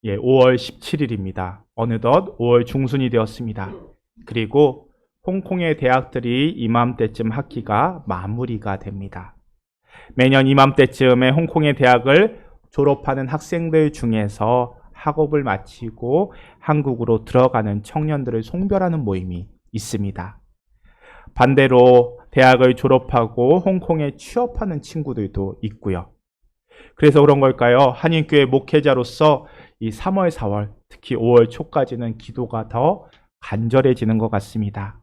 5월 17일입니다. 어느덧 5월 중순이 되었습니다. 그리고 홍콩의 대학들이 이맘때쯤 학기가 마무리가 됩니다. 매년 이맘때쯤에 홍콩의 대학을 졸업하는 학생들 중에서 학업을 마치고 한국으로 들어가는 청년들을 송별하는 모임이 있습니다. 반대로 대학을 졸업하고 홍콩에 취업하는 친구들도 있고요. 그래서 그런 걸까요? 한인교회 목회자로서 이 3월, 4월, 특히 5월 초까지는 기도가 더 간절해지는 것 같습니다.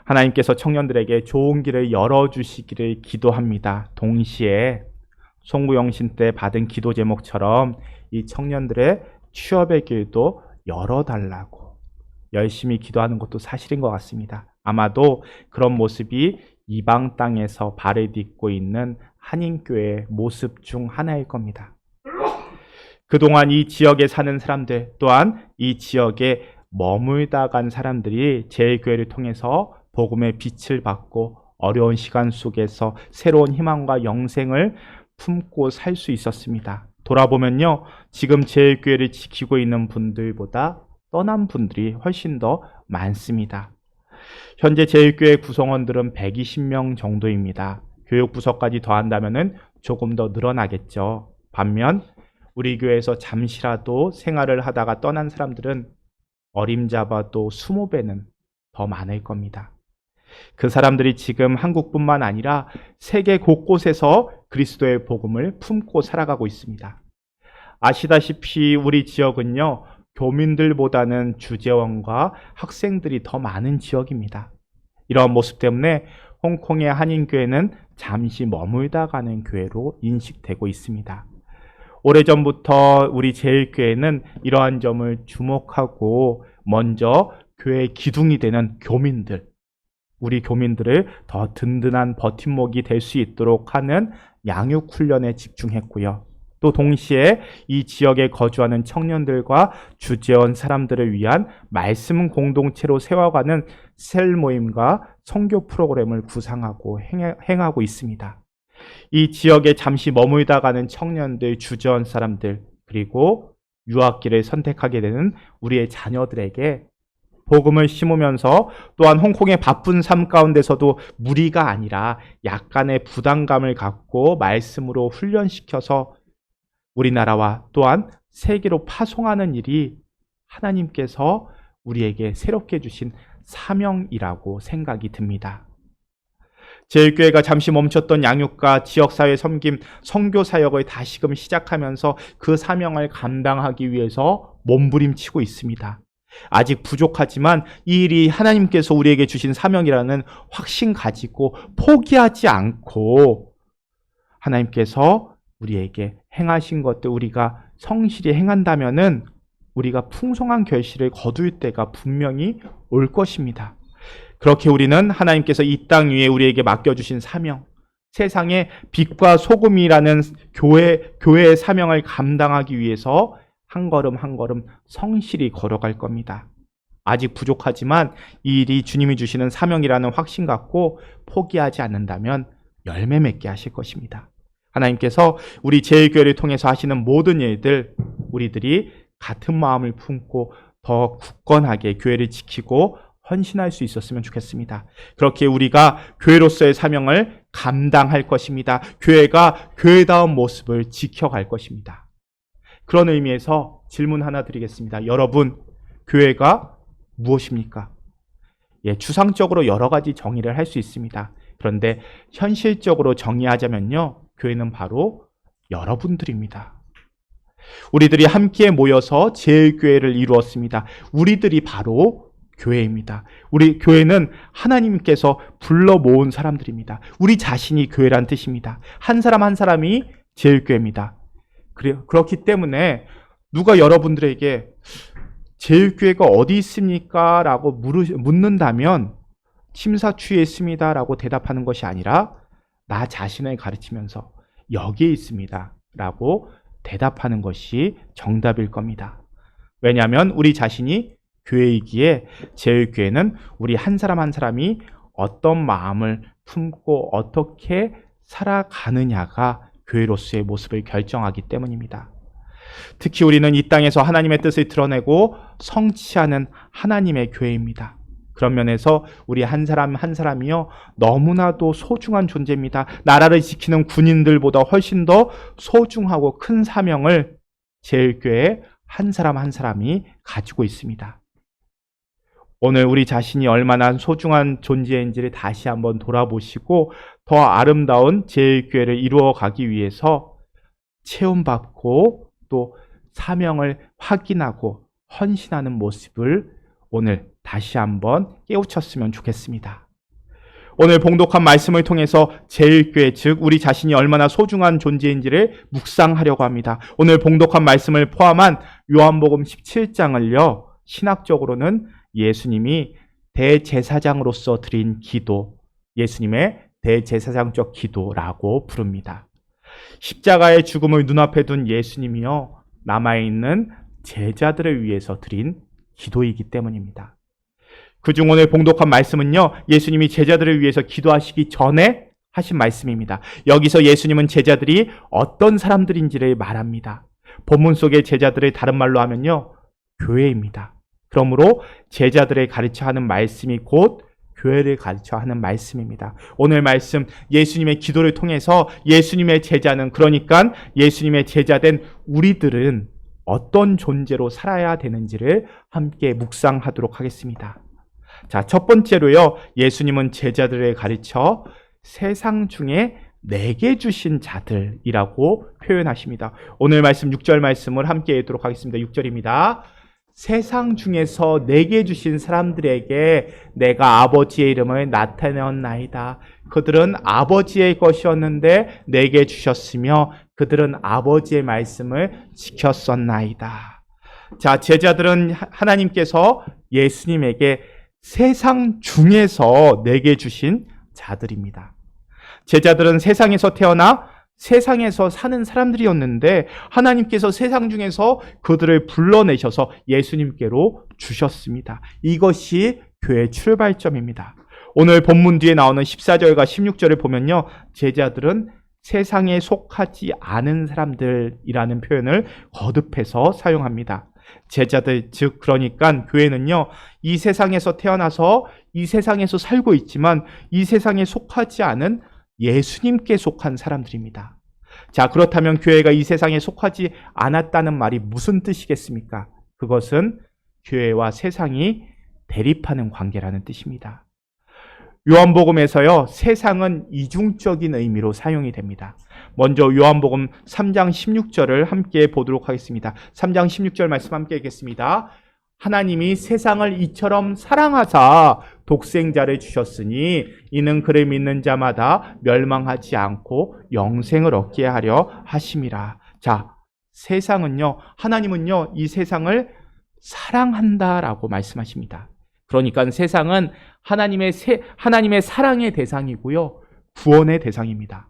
하나님께서 청년들에게 좋은 길을 열어주시기를 기도합니다. 동시에 송구영신 때 받은 기도 제목처럼 이 청년들의 취업의 길도 열어달라고 열심히 기도하는 것도 사실인 것 같습니다. 아마도 그런 모습이 이방 땅에서 발을 딛고 있는 한인교회의 모습 중 하나일 겁니다. 그동안 이 지역에 사는 사람들, 또한 이 지역에 머물다 간 사람들이 제일교회를 통해서 복음의 빛을 받고 어려운 시간 속에서 새로운 희망과 영생을 품고 살 수 있었습니다. 돌아보면요, 지금 제일교회를 지키고 있는 분들보다 떠난 분들이 훨씬 더 많습니다. 현재 제일교회 구성원들은 120명 정도입니다. 교육부서까지 더한다면 조금 더 늘어나겠죠. 반면 우리 교회에서 잠시라도 생활을 하다가 떠난 사람들은 어림잡아도 20배는 더 많을 겁니다. 그 사람들이 지금 한국뿐만 아니라 세계 곳곳에서 그리스도의 복음을 품고 살아가고 있습니다. 아시다시피 우리 지역은요, 교민들보다는 주재원과 학생들이 더 많은 지역입니다. 이러한 모습 때문에 홍콩의 한인교회는 잠시 머물다 가는 교회로 인식되고 있습니다. 오래전부터 우리 제일교회는 이러한 점을 주목하고 먼저 교회의 기둥이 되는 교민들, 우리 교민들을 더 든든한 버팀목이 될 수 있도록 하는 양육 훈련에 집중했고요. 또 동시에 이 지역에 거주하는 청년들과 주재원 사람들을 위한 말씀 공동체로 세워가는 셀 모임과 선교 프로그램을 구상하고 행하고 있습니다. 이 지역에 잠시 머물다 가는 청년들, 주재원 사람들, 그리고 유학길을 선택하게 되는 우리의 자녀들에게 복음을 심으면서 또한 홍콩의 바쁜 삶 가운데서도 무리가 아니라 약간의 부담감을 갖고 말씀으로 훈련시켜서 우리나라와 또한 세계로 파송하는 일이 하나님께서 우리에게 새롭게 주신 사명이라고 생각이 듭니다. 제일교회가 잠시 멈췄던 양육과 지역사회 섬김, 선교 사역을 다시금 시작하면서 그 사명을 감당하기 위해서 몸부림치고 있습니다. 아직 부족하지만 이 일이 하나님께서 우리에게 주신 사명이라는 확신 가지고 포기하지 않고 하나님께서 우리에게 행하신 것들 우리가 성실히 행한다면은 우리가 풍성한 결실을 거둘 때가 분명히 올 것입니다. 그렇게 우리는 하나님께서 이 땅 위에 우리에게 맡겨주신 사명, 세상의 빛과 소금이라는 교회의 사명을 감당하기 위해서 한 걸음 한 걸음 성실히 걸어갈 겁니다. 아직 부족하지만 이 일이 주님이 주시는 사명이라는 확신 갖고 포기하지 않는다면 열매 맺게 하실 것입니다. 하나님께서 우리 제일교회를 통해서 하시는 모든 일들 우리들이 같은 마음을 품고 더 굳건하게 교회를 지키고 헌신할 수 있었으면 좋겠습니다. 그렇게 우리가 교회로서의 사명을 감당할 것입니다. 교회가 교회다운 모습을 지켜갈 것입니다. 그런 의미에서 질문 하나 드리겠습니다. 여러분, 교회가 무엇입니까? 추상적으로 여러 가지 정의를 할 수 있습니다. 그런데 현실적으로 정의하자면요, 교회는 바로 여러분들입니다. 우리들이 함께 모여서 제일교회를 이루었습니다. 우리들이 바로 교회입니다. 우리 교회는 하나님께서 불러 모은 사람들입니다. 우리 자신이 교회란 뜻입니다. 한 사람 한 사람이 제일교회입니다. 그렇기 때문에 누가 여러분들에게 제일교회가 어디 있습니까? 라고 묻는다면 침사추에 있습니다 라고 대답하는 것이 아니라 나 자신을 가르치면서 여기에 있습니다 라고 대답하는 것이 정답일 겁니다. 왜냐하면 우리 자신이 교회이기에 제일교회는 우리 한 사람 한 사람이 어떤 마음을 품고 어떻게 살아가느냐가 교회로서의 모습을 결정하기 때문입니다. 특히 우리는 이 땅에서 하나님의 뜻을 드러내고 성취하는 하나님의 교회입니다. 그런 면에서 우리 한 사람 한 사람이요 너무나도 소중한 존재입니다. 나라를 지키는 군인들보다 훨씬 더 소중하고 큰 사명을 제일교회 한 사람 한 사람이 가지고 있습니다. 오늘 우리 자신이 얼마나 소중한 존재인지를 다시 한번 돌아보시고 더 아름다운 제일교회를 이루어가기 위해서 체험받고 또 사명을 확인하고 헌신하는 모습을 오늘 다시 한번 깨우쳤으면 좋겠습니다. 오늘 봉독한 말씀을 통해서 제일교회, 즉 우리 자신이 얼마나 소중한 존재인지를 묵상하려고 합니다. 오늘 봉독한 말씀을 포함한 요한복음 17장을요 신학적으로는 예수님이 대제사장으로서 드린 기도, 예수님의 대제사장적 기도라고 부릅니다. 십자가의 죽음을 눈앞에 둔 예수님이요 남아있는 제자들을 위해서 드린 기도이기 때문입니다. 그중 오늘 봉독한 말씀은요 예수님이 제자들을 위해서 기도하시기 전에 하신 말씀입니다. 여기서 예수님은 제자들이 어떤 사람들인지를 말합니다. 본문 속의 제자들을 다른 말로 하면요 교회입니다. 그러므로 제자들을 가르쳐 하는 말씀이 곧 교회를 가르쳐 하는 말씀입니다. 오늘 말씀 예수님의 기도를 통해서 예수님의 제자는, 그러니까 예수님의 제자된 우리들은 어떤 존재로 살아야 되는지를 함께 묵상하도록 하겠습니다. 자, 첫 번째로요, 예수님은 제자들을 가르쳐 세상 중에 내게 주신 자들이라고 표현하십니다. 오늘 말씀 6절 말씀을 함께 읽도록 하겠습니다. 6절입니다. 세상 중에서 내게 주신 사람들에게 내가 아버지의 이름을 나타내었나이다. 그들은 아버지의 것이었는데 내게 주셨으며 그들은 아버지의 말씀을 지켰었나이다. 자, 제자들은 하나님께서 예수님에게 세상 중에서 내게 주신 자들입니다. 제자들은 세상에서 태어나 세상에서 사는 사람들이었는데 하나님께서 세상 중에서 그들을 불러내셔서 예수님께로 주셨습니다. 이것이 교회의 출발점입니다. 오늘 본문 뒤에 나오는 14절과 16절을 보면요, 제자들은 세상에 속하지 않은 사람들이라는 표현을 거듭해서 사용합니다. 제자들, 즉 그러니까 교회는요 이 세상에서 태어나서 이 세상에서 살고 있지만 이 세상에 속하지 않은 예수님께 속한 사람들입니다. 자, 그렇다면 교회가 이 세상에 속하지 않았다는 말이 무슨 뜻이겠습니까? 그것은 교회와 세상이 대립하는 관계라는 뜻입니다. 요한복음에서요 세상은 이중적인 의미로 사용이 됩니다. 먼저 요한복음 3장 16절을 함께 보도록 하겠습니다. 3장 16절 말씀 함께 읽겠습니다. 하나님이 세상을 이처럼 사랑하사 독생자를 주셨으니 이는 그를 믿는 자마다 멸망하지 않고 영생을 얻게 하려 하심이라. 자, 세상은요, 하나님은요 이 세상을 사랑한다라고 말씀하십니다. 그러니까 세상은 하나님의 사랑의 대상이고요, 구원의 대상입니다.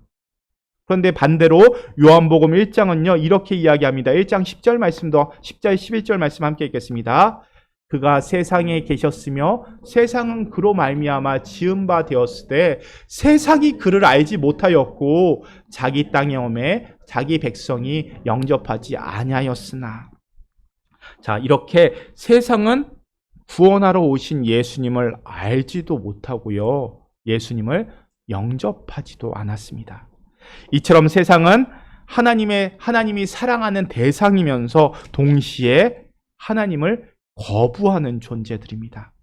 그런데 반대로 요한복음 1장은요 이렇게 이야기합니다. 1장 10절 말씀도 10절 11절 말씀 함께 읽겠습니다. 그가 세상에 계셨으며 세상은 그로 말미암아 지은 바 되었으되 세상이 그를 알지 못하였고 자기 땅에 오매 자기 백성이 영접하지 아니하였으나. 자, 이렇게 세상은 구원하러 오신 예수님을 알지도 못하고요, 예수님을 영접하지도 않았습니다. 이처럼 세상은 하나님이 사랑하는 대상이면서 동시에 하나님을 거부하는 존재들입니다.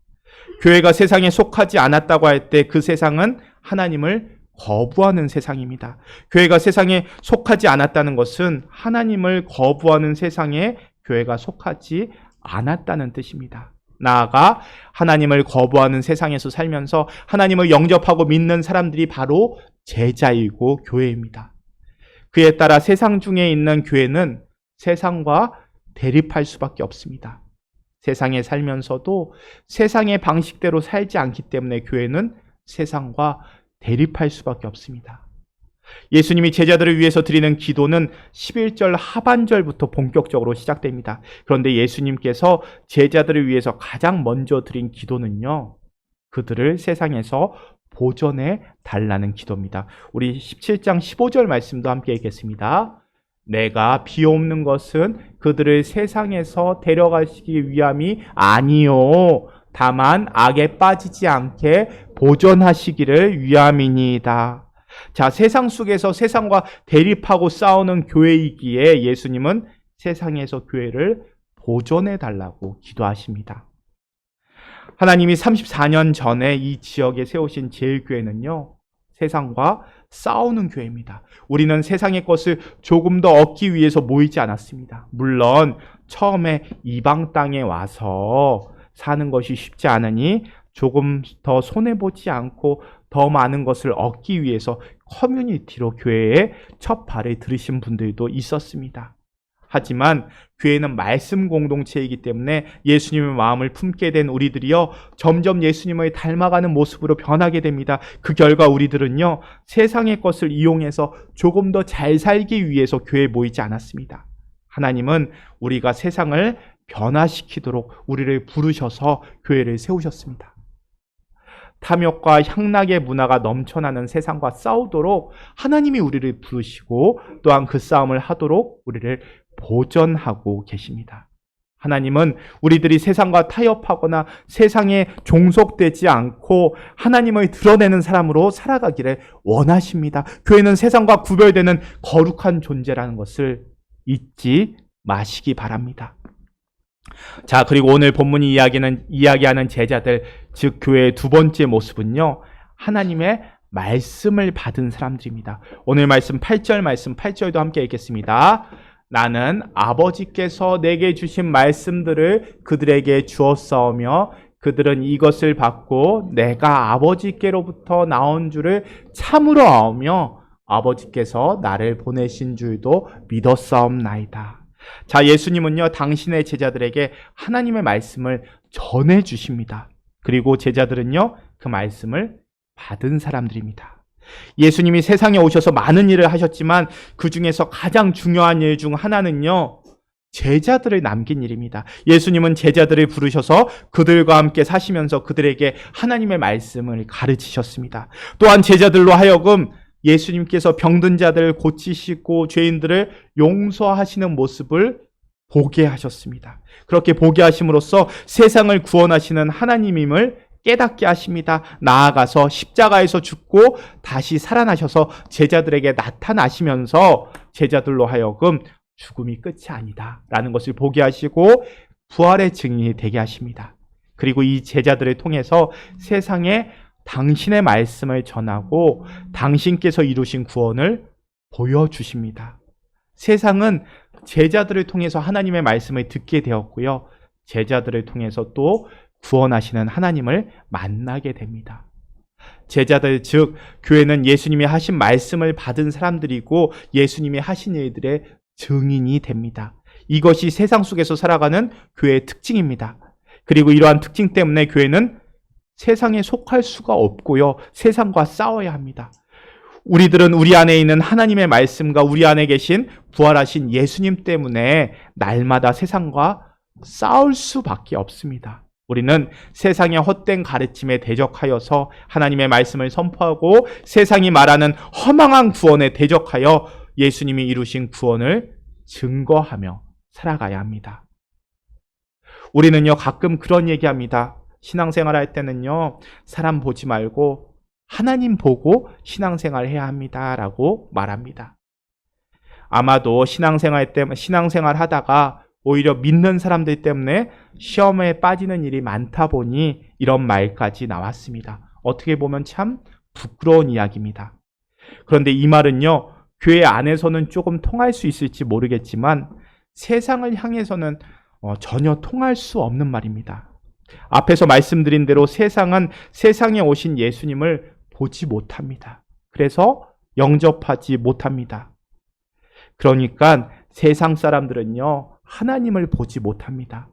교회가 세상에 속하지 않았다고 할 때 그 세상은 하나님을 거부하는 세상입니다. 교회가 세상에 속하지 않았다는 것은 하나님을 거부하는 세상에 교회가 속하지 않았다는 뜻입니다. 나아가 하나님을 거부하는 세상에서 살면서 하나님을 영접하고 믿는 사람들이 바로 제자이고 교회입니다. 그에 따라 세상 중에 있는 교회는 세상과 대립할 수밖에 없습니다. 세상에 살면서도 세상의 방식대로 살지 않기 때문에 교회는 세상과 대립할 수밖에 없습니다. 예수님이 제자들을 위해서 드리는 기도는 11절 하반절부터 본격적으로 시작됩니다. 그런데 예수님께서 제자들을 위해서 가장 먼저 드린 기도는요, 그들을 세상에서 보존해 달라는 기도입니다. 우리 17장 15절 말씀도 함께 읽겠습니다. 내가 비옵는 것은 그들을 세상에서 데려가시기 위함이 아니요 다만 악에 빠지지 않게 보존하시기를 위함이니이다. 자, 세상 속에서 세상과 대립하고 싸우는 교회이기에 예수님은 세상에서 교회를 보존해 달라고 기도하십니다. 하나님이 34년 전에 이 지역에 세우신 제일교회는요, 세상과 싸우는 교회입니다. 우리는 세상의 것을 조금 더 얻기 위해서 모이지 않았습니다. 물론 처음에 이방 땅에 와서 사는 것이 쉽지 않으니 조금 더 손해보지 않고 더 많은 것을 얻기 위해서 커뮤니티로 교회에 첫 발을 들이신 분들도 있었습니다. 하지만 교회는 말씀 공동체이기 때문에 예수님의 마음을 품게 된 우리들이요, 점점 예수님을 닮아가는 모습으로 변하게 됩니다. 그 결과 우리들은요, 세상의 것을 이용해서 조금 더 잘 살기 위해서 교회에 모이지 않았습니다. 하나님은 우리가 세상을 변화시키도록 우리를 부르셔서 교회를 세우셨습니다. 탐욕과 향락의 문화가 넘쳐나는 세상과 싸우도록 하나님이 우리를 부르시고 또한 그 싸움을 하도록 우리를 보존하고 계십니다. 하나님은 우리들이 세상과 타협하거나 세상에 종속되지 않고 하나님을 드러내는 사람으로 살아가기를 원하십니다. 교회는 세상과 구별되는 거룩한 존재라는 것을 잊지 마시기 바랍니다. 자, 그리고 오늘 본문이 이야기하는 제자들, 즉 교회의 두 번째 모습은요, 하나님의 말씀을 받은 사람들입니다. 오늘 말씀 8절도 함께 읽겠습니다. 나는 아버지께서 내게 주신 말씀들을 그들에게 주었사오며 그들은 이것을 받고 내가 아버지께로부터 나온 줄을 참으로 아오며 아버지께서 나를 보내신 줄도 믿었사옵나이다. 자, 예수님은요, 당신의 제자들에게 하나님의 말씀을 전해주십니다. 그리고 제자들은요, 그 말씀을 받은 사람들입니다. 예수님이 세상에 오셔서 많은 일을 하셨지만 그 중에서 가장 중요한 일 중 하나는요, 제자들을 남긴 일입니다. 예수님은 제자들을 부르셔서 그들과 함께 사시면서 그들에게 하나님의 말씀을 가르치셨습니다. 또한 제자들로 하여금 예수님께서 병든 자들을 고치시고 죄인들을 용서하시는 모습을 보게 하셨습니다. 그렇게 보게 하심으로써 세상을 구원하시는 하나님임을 깨닫게 하십니다. 나아가서 십자가에서 죽고 다시 살아나셔서 제자들에게 나타나시면서 제자들로 하여금 죽음이 끝이 아니다 라는 것을 보게 하시고 부활의 증인이 되게 하십니다. 그리고 이 제자들을 통해서 세상에 당신의 말씀을 전하고 당신께서 이루신 구원을 보여주십니다. 세상은 제자들을 통해서 하나님의 말씀을 듣게 되었고요, 제자들을 통해서 또 구원하시는 하나님을 만나게 됩니다. 제자들, 즉 교회는 예수님이 하신 말씀을 받은 사람들이고 예수님이 하신 일들의 증인이 됩니다. 이것이 세상 속에서 살아가는 교회의 특징입니다. 그리고 이러한 특징 때문에 교회는 세상에 속할 수가 없고요, 세상과 싸워야 합니다. 우리들은 우리 안에 있는 하나님의 말씀과 우리 안에 계신 부활하신 예수님 때문에 날마다 세상과 싸울 수밖에 없습니다. 우리는 세상의 헛된 가르침에 대적하여서 하나님의 말씀을 선포하고 세상이 말하는 허망한 구원에 대적하여 예수님이 이루신 구원을 증거하며 살아가야 합니다. 우리는요, 가끔 그런 얘기합니다. 신앙생활 할 때는요, 사람 보지 말고 하나님 보고 신앙생활 해야 합니다 라고 말합니다. 아마도 신앙생활 하다가 오히려 믿는 사람들 때문에 시험에 빠지는 일이 많다 보니 이런 말까지 나왔습니다. 어떻게 보면 참 부끄러운 이야기입니다. 그런데 이 말은요, 교회 안에서는 조금 통할 수 있을지 모르겠지만 세상을 향해서는 전혀 통할 수 없는 말입니다. 앞에서 말씀드린 대로 세상은 세상에 오신 예수님을 보지 못합니다. 그래서 영접하지 못합니다. 그러니까 세상 사람들은요, 하나님을 보지 못합니다.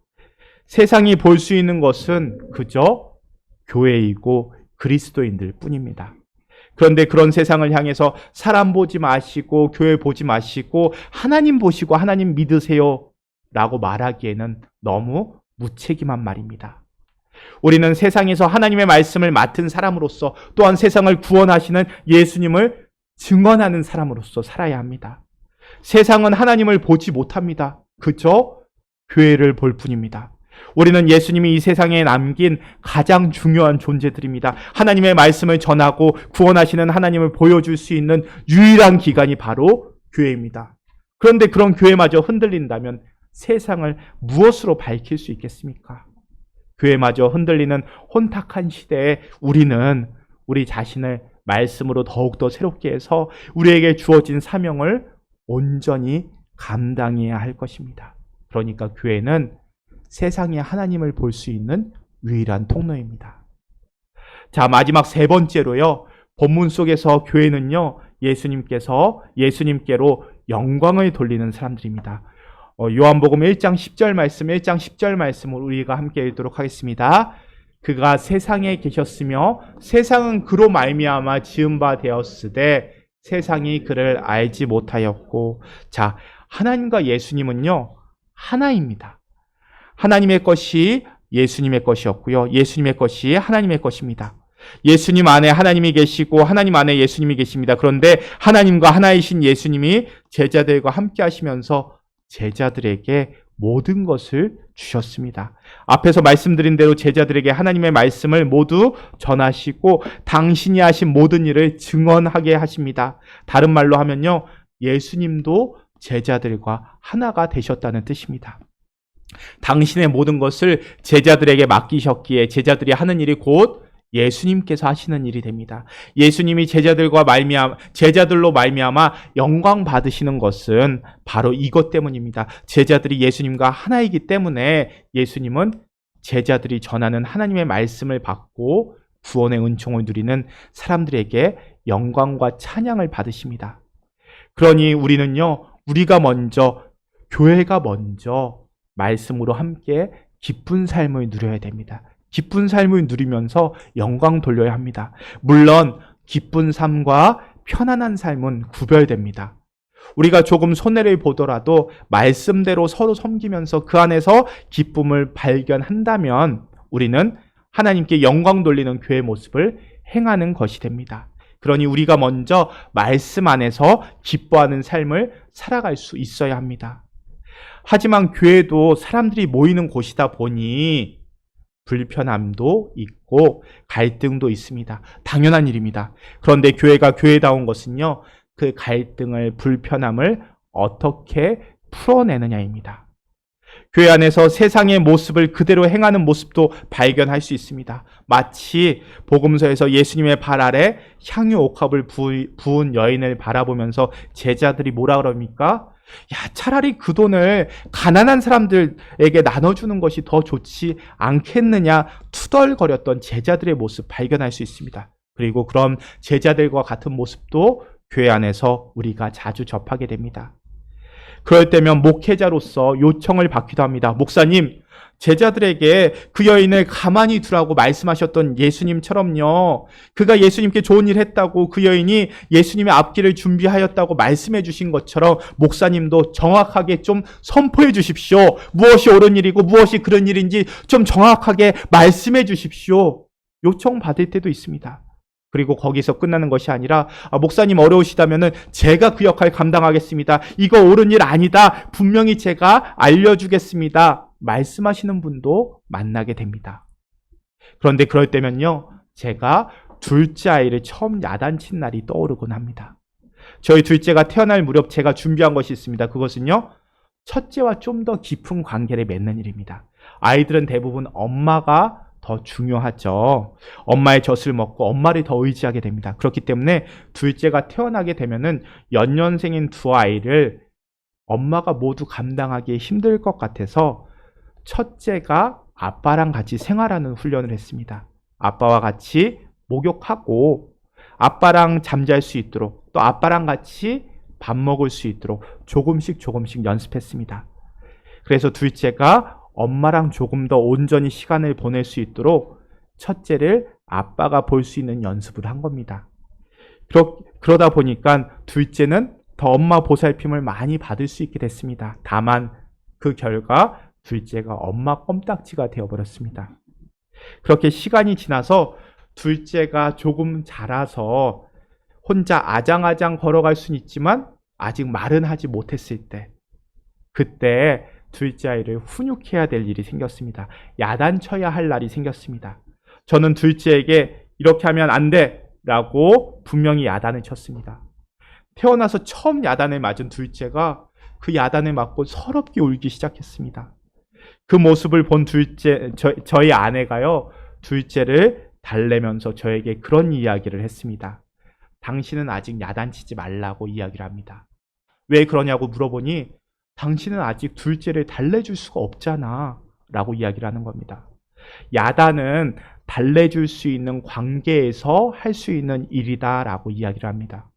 세상이 볼 수 있는 것은 그저 교회이고 그리스도인들 뿐입니다. 그런데 그런 세상을 향해서 사람 보지 마시고 교회 보지 마시고 하나님 보시고 하나님 믿으세요 라고 말하기에는 너무 무책임한 말입니다. 우리는 세상에서 하나님의 말씀을 맡은 사람으로서 또한 세상을 구원하시는 예수님을 증언하는 사람으로서 살아야 합니다. 세상은 하나님을 보지 못합니다. 그저 교회를 볼 뿐입니다. 우리는 예수님이 이 세상에 남긴 가장 중요한 존재들입니다. 하나님의 말씀을 전하고 구원하시는 하나님을 보여줄 수 있는 유일한 기관이 바로 교회입니다. 그런데 그런 교회마저 흔들린다면 세상을 무엇으로 밝힐 수 있겠습니까? 교회마저 흔들리는 혼탁한 시대에 우리는 우리 자신을 말씀으로 더욱더 새롭게 해서 우리에게 주어진 사명을 온전히 감당해야 할 것입니다. 그러니까 교회는 세상에 하나님을 볼 수 있는 유일한 통로입니다. 자, 마지막 세 번째로요. 본문 속에서 교회는요. 예수님께로 영광을 돌리는 사람들입니다. 요한복음 1장 10절 말씀을 우리가 함께 읽도록 하겠습니다. 그가 세상에 계셨으며 세상은 그로 말미암아 지은 바 되었으되 세상이 그를 알지 못하였고. 자, 하나님과 예수님은요. 하나입니다. 하나님의 것이 예수님의 것이었고요. 예수님의 것이 하나님의 것입니다. 예수님 안에 하나님이 계시고 하나님 안에 예수님이 계십니다. 그런데 하나님과 하나이신 예수님이 제자들과 함께 하시면서 제자들에게 모든 것을 주셨습니다. 앞에서 말씀드린 대로 제자들에게 하나님의 말씀을 모두 전하시고 당신이 하신 모든 일을 증언하게 하십니다. 다른 말로 하면요. 예수님도 제자들과 하나가 되셨다는 뜻입니다. 당신의 모든 것을 제자들에게 맡기셨기에 제자들이 하는 일이 곧 예수님께서 하시는 일이 됩니다. 예수님이 제자들로 말미암아 영광 받으시는 것은 바로 이것 때문입니다. 제자들이 예수님과 하나이기 때문에 예수님은 제자들이 전하는 하나님의 말씀을 받고 구원의 은총을 누리는 사람들에게 영광과 찬양을 받으십니다. 그러니 교회가 먼저 말씀으로 함께 기쁜 삶을 누려야 됩니다. 기쁜 삶을 누리면서 영광 돌려야 합니다. 물론 기쁜 삶과 편안한 삶은 구별됩니다. 우리가 조금 손해를 보더라도 말씀대로 서로 섬기면서 그 안에서 기쁨을 발견한다면 우리는 하나님께 영광 돌리는 교회의 모습을 행하는 것이 됩니다. 그러니 우리가 먼저 말씀 안에서 기뻐하는 삶을 살아갈 수 있어야 합니다. 하지만 교회도 사람들이 모이는 곳이다 보니 불편함도 있고 갈등도 있습니다. 당연한 일입니다. 그런데 교회가 교회다운 것은요, 그 갈등을, 불편함을 어떻게 풀어내느냐입니다. 교회 안에서 세상의 모습을 그대로 행하는 모습도 발견할 수 있습니다. 마치 복음서에서 예수님의 발 아래 향유 옥합을 부은 여인을 바라보면서 제자들이 뭐라 그럽니까? 야, 차라리 그 돈을 가난한 사람들에게 나눠주는 것이 더 좋지 않겠느냐 투덜거렸던 제자들의 모습 발견할 수 있습니다. 그리고 그런 제자들과 같은 모습도 교회 안에서 우리가 자주 접하게 됩니다. 그럴 때면 목회자로서 요청을 받기도 합니다. 목사님, 제자들에게 그 여인을 가만히 두라고 말씀하셨던 예수님처럼요. 그가 예수님께 좋은 일 했다고 그 여인이 예수님의 앞길을 준비하였다고 말씀해 주신 것처럼 목사님도 정확하게 좀 선포해 주십시오. 무엇이 옳은 일이고 무엇이 그런 일인지 좀 정확하게 말씀해 주십시오. 요청받을 때도 있습니다. 그리고 거기서 끝나는 것이 아니라 목사님 어려우시다면은 제가 그 역할 감당하겠습니다. 이거 옳은 일 아니다. 분명히 제가 알려주겠습니다. 말씀하시는 분도 만나게 됩니다. 그런데 그럴 때면요, 제가 둘째 아이를 처음 야단친 날이 떠오르곤 합니다. 저희 둘째가 태어날 무렵 제가 준비한 것이 있습니다. 그것은요, 첫째와 좀 더 깊은 관계를 맺는 일입니다. 아이들은 대부분 엄마가 더 중요하죠. 엄마의 젖을 먹고 엄마를 더 의지하게 됩니다. 그렇기 때문에 둘째가 태어나게 되면은 연년생인 두 아이를 엄마가 모두 감당하기 힘들 것 같아서 첫째가 아빠랑 같이 생활하는 훈련을 했습니다. 아빠와 같이 목욕하고 아빠랑 잠잘 수 있도록 또 아빠랑 같이 밥 먹을 수 있도록 조금씩 연습했습니다. 그래서 둘째가 엄마랑 조금 더 온전히 시간을 보낼 수 있도록 첫째를 아빠가 볼 수 있는 연습을 한 겁니다. 그러다 보니까 둘째는 더 엄마 보살핌을 많이 받을 수 있게 됐습니다. 다만 그 결과 둘째가 엄마 껌딱지가 되어버렸습니다. 그렇게 시간이 지나서 둘째가 조금 자라서 혼자 아장아장 걸어갈 수는 있지만 아직 말은 하지 못했을 때, 그때 둘째 아이를 훈육해야 될 일이 생겼습니다. 야단쳐야 할 날이 생겼습니다. 저는 둘째에게 이렇게 하면 안 돼! 라고 분명히 야단을 쳤습니다. 태어나서 처음 야단을 맞은 둘째가 그 야단을 맞고 서럽게 울기 시작했습니다. 그 모습을 본 저희 아내가요, 둘째를 달래면서 저에게 그런 이야기를 했습니다. 당신은 아직 야단치지 말라고 이야기를 합니다. 왜 그러냐고 물어보니 당신은 아직 둘째를 달래줄 수가 없잖아 라고 이야기를 하는 겁니다. 야단은 달래줄 수 있는 관계에서 할 수 있는 일이다 라고 이야기를 합니다.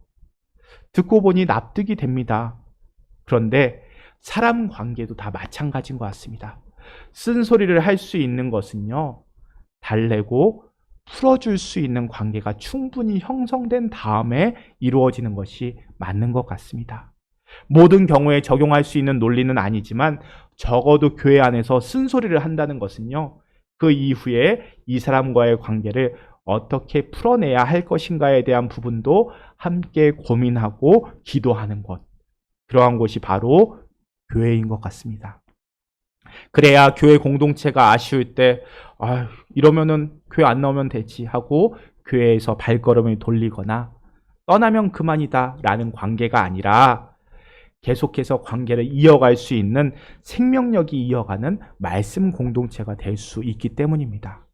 듣고 보니 납득이 됩니다. 그런데 사람 관계도 다 마찬가지인 것 같습니다. 쓴소리를 할 수 있는 것은요, 달래고 풀어줄 수 있는 관계가 충분히 형성된 다음에 이루어지는 것이 맞는 것 같습니다. 모든 경우에 적용할 수 있는 논리는 아니지만 적어도 교회 안에서 쓴소리를 한다는 것은요, 그 이후에 이 사람과의 관계를 어떻게 풀어내야 할 것인가에 대한 부분도 함께 고민하고 기도하는 것, 그러한 곳이 바로 교회인 것 같습니다. 그래야 교회 공동체가 아쉬울 때 이러면은 교회 안 나오면 되지 하고 교회에서 발걸음을 돌리거나 떠나면 그만이다 라는 관계가 아니라 계속해서 관계를 이어갈 수 있는 생명력이 이어가는 말씀 공동체가 될 수 있기 때문입니다.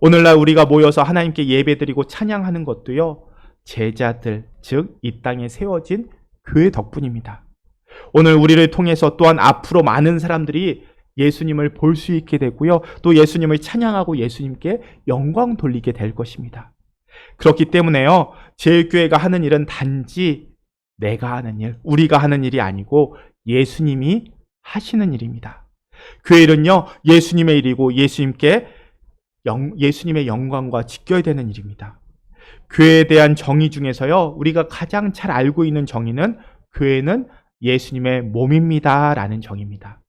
오늘날 우리가 모여서 하나님께 예배드리고 찬양하는 것도요, 제자들, 즉 이 땅에 세워진 교회 덕분입니다. 오늘 우리를 통해서 또한 앞으로 많은 사람들이 예수님을 볼 수 있게 되고요, 또 예수님을 찬양하고 예수님께 영광 돌리게 될 것입니다. 그렇기 때문에요, 제일교회가 하는 일은 단지 내가 하는 일, 우리가 하는 일이 아니고 예수님이 하시는 일입니다. 교회는요, 예수님의 일이고 예수님의 영광과 직결되는 일입니다. 교회에 대한 정의 중에서요, 우리가 가장 잘 알고 있는 정의는 교회는 예수님의 몸입니다 라는 정의입니다.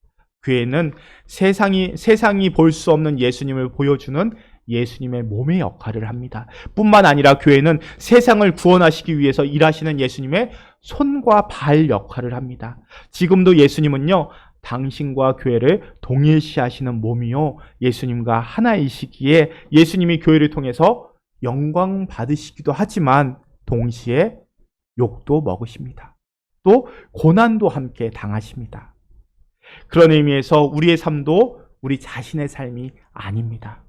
교회는 세상이 볼 수 없는 예수님을 보여주는 예수님의 몸의 역할을 합니다. 뿐만 아니라 교회는 세상을 구원하시기 위해서 일하시는 예수님의 손과 발 역할을 합니다. 지금도 예수님은요, 당신과 교회를 동일시하시는 몸이요, 예수님과 하나이시기에 예수님이 교회를 통해서 영광 받으시기도 하지만 동시에 욕도 먹으십니다. 또 고난도 함께 당하십니다. 그런 의미에서 우리의 삶도 우리 자신의 삶이 아닙니다.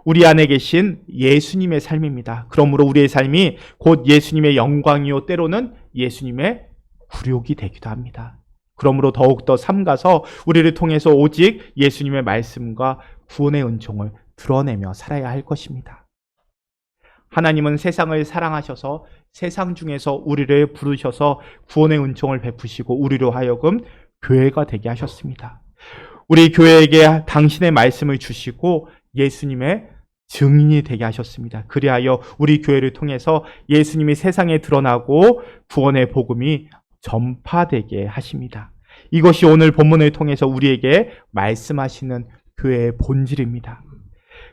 우리 안에 계신 예수님의 삶입니다. 그러므로 우리의 삶이 곧 예수님의 영광이요, 때로는 예수님의 굴욕이 되기도 합니다. 그러므로 더욱더 삼가서 우리를 통해서 오직 예수님의 말씀과 구원의 은총을 드러내며 살아야 할 것입니다. 하나님은 세상을 사랑하셔서 세상 중에서 우리를 부르셔서 구원의 은총을 베푸시고 우리로 하여금 교회가 되게 하셨습니다. 우리 교회에게 당신의 말씀을 주시고 예수님의 증인이 되게 하셨습니다. 그리하여 우리 교회를 통해서 예수님이 세상에 드러나고 구원의 복음이 전파되게 하십니다. 이것이 오늘 본문을 통해서 우리에게 말씀하시는 교회의 본질입니다.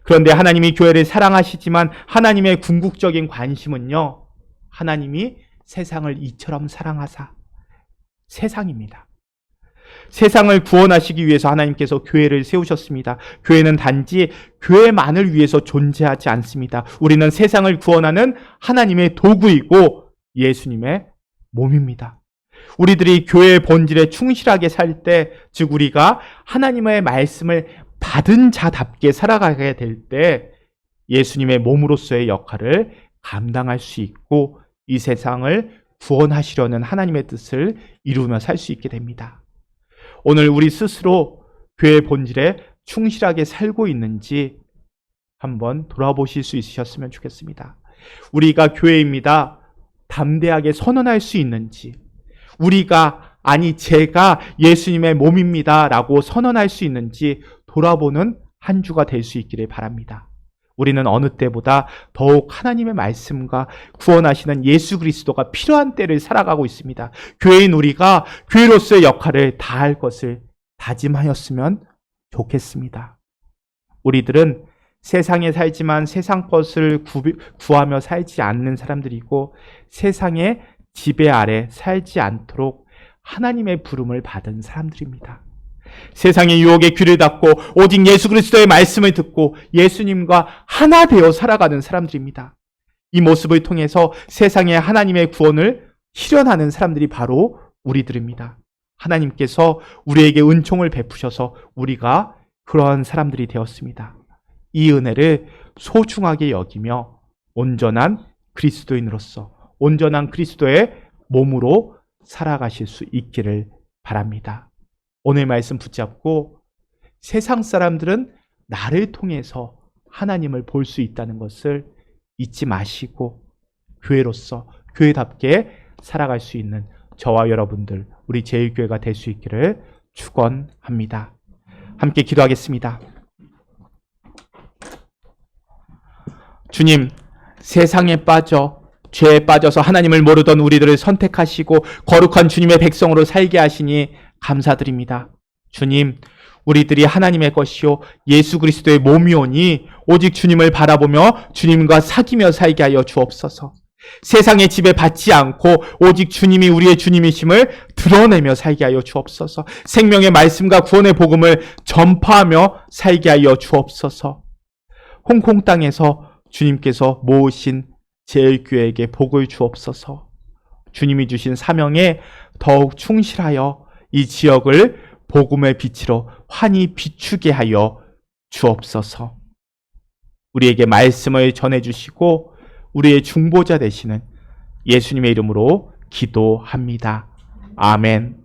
그런데 하나님이 교회를 사랑하시지만 하나님의 궁극적인 관심은요, 하나님이 세상을 이처럼 사랑하사, 세상입니다. 세상을 구원하시기 위해서 하나님께서 교회를 세우셨습니다. 교회는 단지 교회만을 위해서 존재하지 않습니다. 우리는 세상을 구원하는 하나님의 도구이고 예수님의 몸입니다. 우리들이 교회의 본질에 충실하게 살 때, 즉 우리가 하나님의 말씀을 받은 자답게 살아가게 될 때 예수님의 몸으로서의 역할을 감당할 수 있고 이 세상을 구원하시려는 하나님의 뜻을 이루며 살 수 있게 됩니다. 오늘 우리 스스로 교회의 본질에 충실하게 살고 있는지 한번 돌아보실 수 있으셨으면 좋겠습니다. 우리가 교회입니다 담대하게 선언할 수 있는지, 제가 예수님의 몸입니다 라고 선언할 수 있는지 돌아보는 한 주가 될 수 있기를 바랍니다. 우리는 어느 때보다 더욱 하나님의 말씀과 구원하시는 예수 그리스도가 필요한 때를 살아가고 있습니다. 교회인 우리가 교회로서의 역할을 다할 것을 다짐하였으면 좋겠습니다. 우리들은 세상에 살지만 세상 것을 구하며 살지 않는 사람들이고 세상에 지배 아래 살지 않도록 하나님의 부름을 받은 사람들입니다. 세상의 유혹에 귀를 닫고 오직 예수 그리스도의 말씀을 듣고 예수님과 하나 되어 살아가는 사람들입니다. 이 모습을 통해서 세상에 하나님의 구원을 실현하는 사람들이 바로 우리들입니다. 하나님께서 우리에게 은총을 베푸셔서 우리가 그러한 사람들이 되었습니다. 이 은혜를 소중하게 여기며 온전한 그리스도인으로서 온전한 그리스도의 몸으로 살아가실 수 있기를 바랍니다. 오늘 말씀 붙잡고 세상 사람들은 나를 통해서 하나님을 볼 수 있다는 것을 잊지 마시고 교회로서 교회답게 살아갈 수 있는 저와 여러분들 우리 제일교회가 될 수 있기를 축원합니다. 함께 기도하겠습니다. 주님, 세상에 빠져 죄에 빠져서 하나님을 모르던 우리들을 선택하시고 거룩한 주님의 백성으로 살게 하시니 감사드립니다. 주님, 우리들이 하나님의 것이요 예수 그리스도의 몸이오니 오직 주님을 바라보며 주님과 사귀며 살게 하여 주옵소서. 세상의 지배 받지 않고 오직 주님이 우리의 주님이심을 드러내며 살게 하여 주옵소서. 생명의 말씀과 구원의 복음을 전파하며 살게 하여 주옵소서. 홍콩 땅에서 주님께서 모으신 제일교회에게 복을 주옵소서. 주님이 주신 사명에 더욱 충실하여 이 지역을 복음의 빛으로 환히 비추게 하여 주옵소서. 우리에게 말씀을 전해주시고 우리의 중보자 되시는 예수님의 이름으로 기도합니다. 아멘.